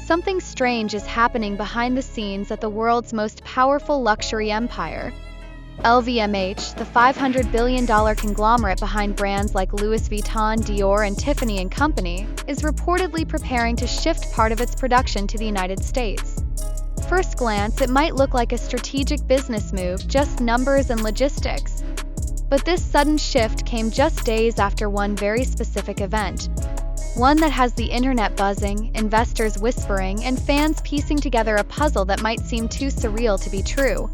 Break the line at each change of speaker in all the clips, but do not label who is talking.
something strange is happening behind the scenes at the world's most powerful luxury empire. LVMH, the $500 billion conglomerate behind brands like Louis Vuitton, Dior, and Tiffany & Company, is reportedly preparing to shift part of its production to the United States. First glance, it might look like a strategic business move, just numbers and logistics. But this sudden shift came just days after one very specific event. One that has the internet buzzing, investors whispering, and fans piecing together a puzzle that might seem too surreal to be true.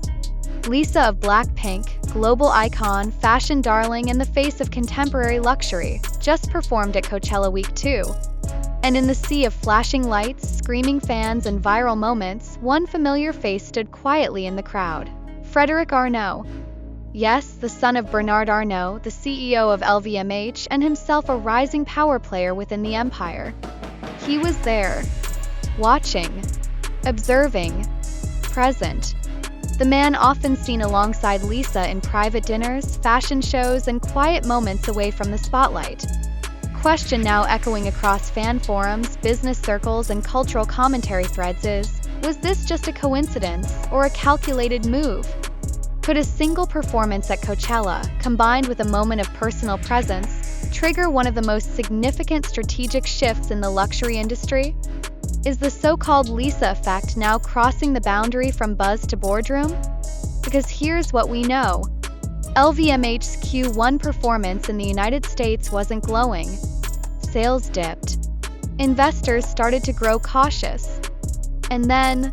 Lisa of Blackpink, global icon, fashion darling, and the face of contemporary luxury, just performed at Coachella Week 2. And in the sea of flashing lights, screaming fans, and viral moments, one familiar face stood quietly in the crowd. Frederic Arnault. Yes, the son of Bernard Arnault, the CEO of LVMH, and himself a rising power player within the empire. He was there, watching, observing, present. The man often seen alongside Lisa in private dinners, fashion shows, and quiet moments away from the spotlight. Question now echoing across fan forums, business circles, and cultural commentary threads is, was this just a coincidence or a calculated move? Could a single performance at Coachella, combined with a moment of personal presence, trigger one of the most significant strategic shifts in the luxury industry? Is the so-called Lisa effect now crossing the boundary from buzz to boardroom? Because here's what we know. LVMH's Q1 performance in the United States wasn't glowing. Sales dipped. Investors started to grow cautious. And then,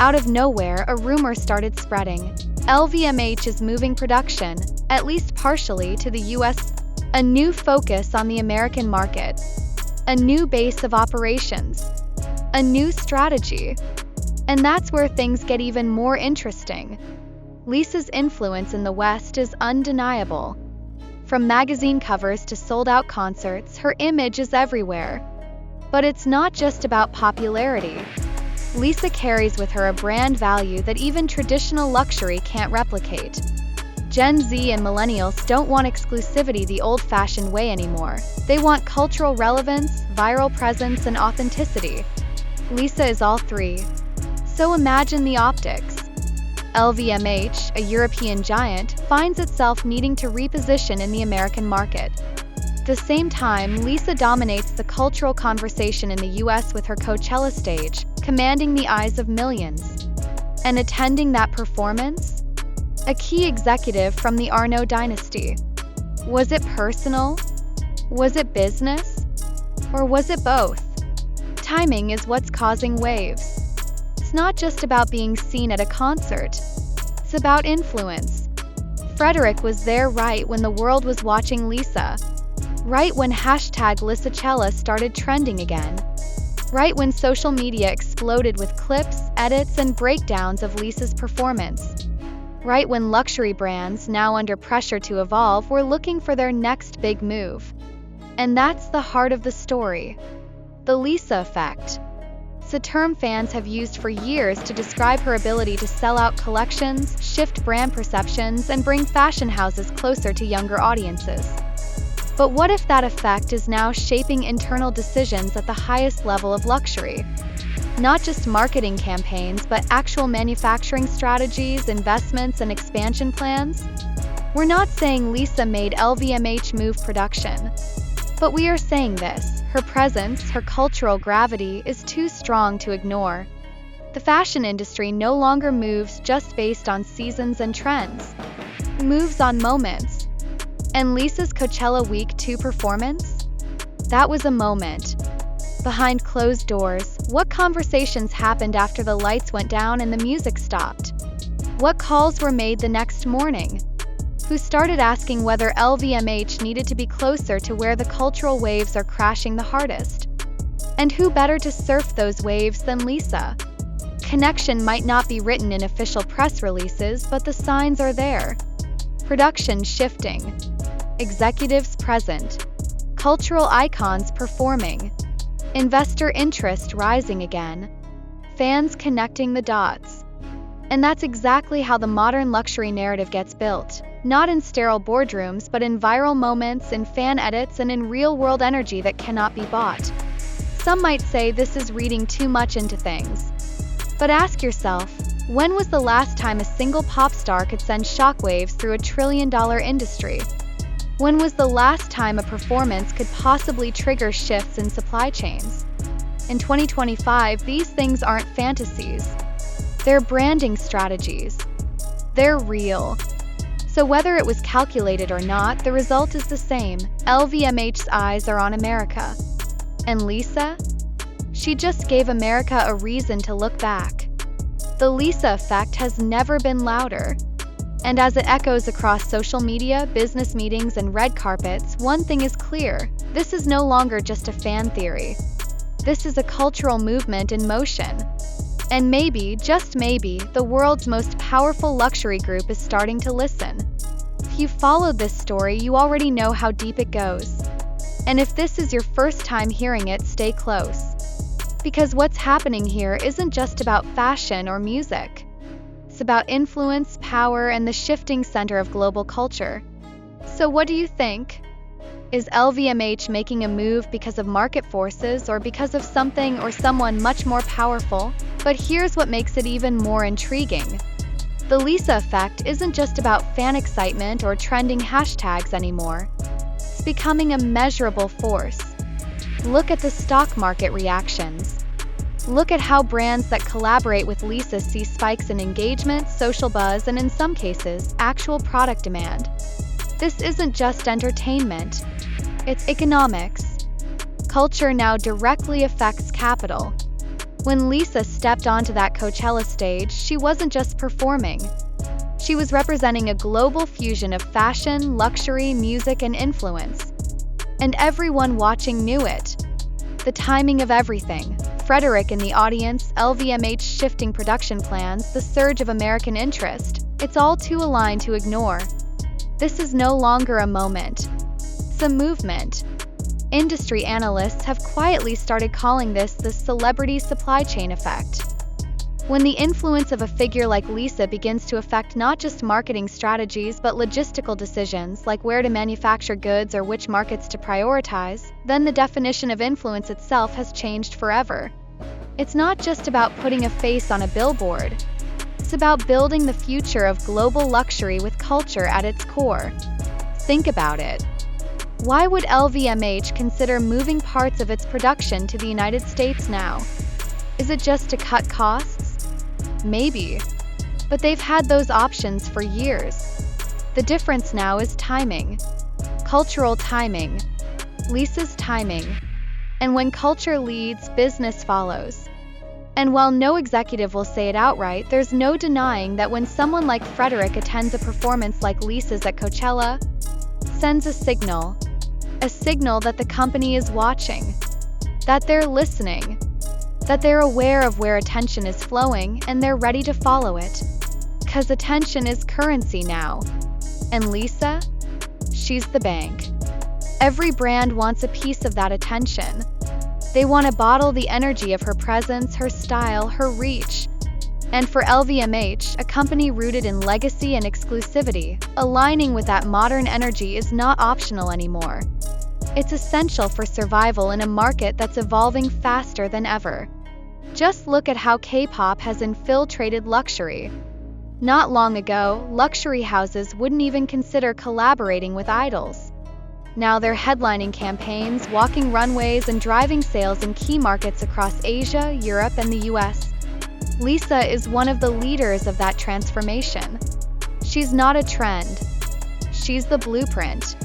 out of nowhere, a rumor started spreading. LVMH is moving production, at least partially, to the US. A new focus on the American market. A new base of operations. A new strategy. And that's where things get even more interesting. Lisa's influence in the West is undeniable. From magazine covers to sold-out concerts, her image is everywhere. But it's not just about popularity. Lisa carries with her a brand value that even traditional luxury can't replicate. Gen Z and millennials don't want exclusivity the old-fashioned way anymore. They want cultural relevance, viral presence, and authenticity. Lisa is all three. So imagine the optics. LVMH, a European giant, finds itself needing to reposition in the American market. At the same time, Lisa dominates the cultural conversation in the US with her Coachella stage, commanding the eyes of millions. And attending that performance? A key executive from the Arnault dynasty. Was it personal? Was it business? Or was it both? Timing is what's causing waves. It's not just about being seen at a concert. It's about influence. Frederic was there right when the world was watching Lisa. Right when #Lisachella started trending again. Right when social media exploded with clips, edits, and breakdowns of Lisa's performance. Right when luxury brands, now under pressure to evolve, were looking for their next big move. And that's the heart of the story. The Lisa effect. It's a term fans have used for years to describe her ability to sell out collections, shift brand perceptions, and bring fashion houses closer to younger audiences. But what if that effect is now shaping internal decisions at the highest level of luxury? Not just marketing campaigns, but actual manufacturing strategies, investments, and expansion plans? We're not saying Lisa made LVMH move production. But we are saying this, her presence, her cultural gravity, is too strong to ignore. The fashion industry no longer moves just based on seasons and trends. It moves on moments. And Lisa's Coachella Week 2 performance? That was a moment. Behind closed doors, what conversations happened after the lights went down and the music stopped? What calls were made the next morning? Who started asking whether LVMH needed to be closer to where the cultural waves are crashing the hardest? And who better to surf those waves than Lisa? Connection might not be written in official press releases, but the signs are there. Production shifting. Executives present. Cultural icons performing. Investor interest rising again. Fans connecting the dots. And that's exactly how the modern luxury narrative gets built. Not in sterile boardrooms, but in viral moments, in fan edits, and in real-world energy that cannot be bought. Some might say this is reading too much into things. But ask yourself, when was the last time a single pop star could send shockwaves through a trillion-dollar industry? When was the last time a performance could possibly trigger shifts in supply chains? In 2025, these things aren't fantasies. They're branding strategies. They're real. So whether it was calculated or not, the result is the same. LVMH's eyes are on America. And Lisa? She just gave America a reason to look back. The Lisa effect has never been louder. And as it echoes across social media, business meetings, and red carpets, one thing is clear: this is no longer just a fan theory. This is a cultural movement in motion. And maybe, just maybe, the world's most powerful luxury group is starting to listen. If you followed this story, you already know how deep it goes. And if this is your first time hearing it, stay close. Because what's happening here isn't just about fashion or music. It's about influence, power, and the shifting center of global culture. So what do you think? Is LVMH making a move because of market forces or because of something or someone much more powerful? But here's what makes it even more intriguing. The Lisa effect isn't just about fan excitement or trending hashtags anymore. It's becoming a measurable force. Look at the stock market reactions. Look at how brands that collaborate with Lisa see spikes in engagement, social buzz, and in some cases, actual product demand. This isn't just entertainment. It's economics. Culture now directly affects capital. When Lisa stepped onto that Coachella stage, she wasn't just performing. She was representing a global fusion of fashion, luxury, music, and influence. And everyone watching knew it. The timing of everything: Frederic in the audience, LVMH shifting production plans, the surge of American interest. It's all too aligned to ignore. This is no longer a moment. It's a movement. Industry analysts have quietly started calling this the celebrity supply chain effect. When the influence of a figure like Lisa begins to affect not just marketing strategies but logistical decisions like where to manufacture goods or which markets to prioritize, then the definition of influence itself has changed forever. It's not just about putting a face on a billboard. It's about building the future of global luxury with culture at its core. Think about it. Why would LVMH consider moving parts of its production to the United States now? Is it just to cut costs? Maybe. But they've had those options for years. The difference now is timing. Cultural timing. Lisa's timing. And when culture leads, business follows. And while no executive will say it outright, there's no denying that when someone like Frederic attends a performance like Lisa's at Coachella, sends a signal that the company is watching, that they're listening, that they're aware of where attention is flowing and they're ready to follow it. 'Cause attention is currency now. And Lisa? She's the bank. Every brand wants a piece of that attention. They want to bottle the energy of her presence, her style, her reach. And for LVMH, a company rooted in legacy and exclusivity, aligning with that modern energy is not optional anymore. It's essential for survival in a market that's evolving faster than ever. Just look at how K-pop has infiltrated luxury. Not long ago, luxury houses wouldn't even consider collaborating with idols. Now they're headlining campaigns, walking runways, and driving sales in key markets across Asia, Europe, and the US. Lisa is one of the leaders of that transformation. She's not a trend. She's the blueprint.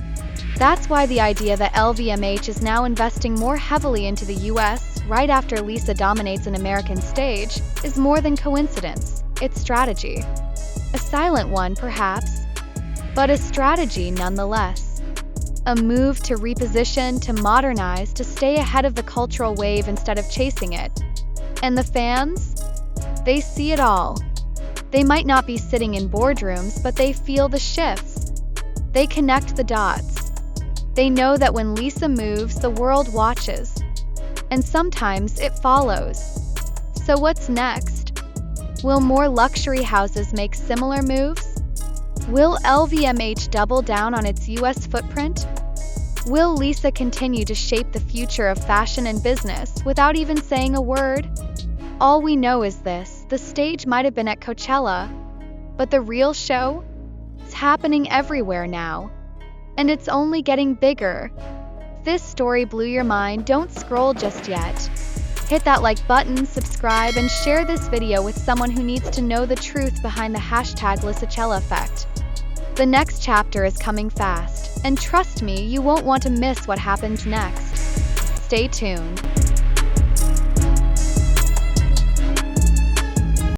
That's why the idea that LVMH is now investing more heavily into the US right after Lisa dominates an American stage is more than coincidence. It's strategy. A silent one, perhaps, but a strategy nonetheless. A move to reposition, to modernize, to stay ahead of the cultural wave instead of chasing it. And the fans? They see it all. They might not be sitting in boardrooms, but they feel the shifts. They connect the dots. They know that when Lisa moves, the world watches. And sometimes it follows. So what's next? Will more luxury houses make similar moves? Will LVMH double down on its US footprint? Will Lisa continue to shape the future of fashion and business without even saying a word? All we know is this: the stage might have been at Coachella, but the real show is happening everywhere now. And it's only getting bigger. If this story blew your mind, don't scroll just yet. Hit that like button, subscribe, and share this video with someone who needs to know the truth behind the #Lisachella effect. The next chapter is coming fast, and trust me, you won't want to miss what happens next. Stay tuned.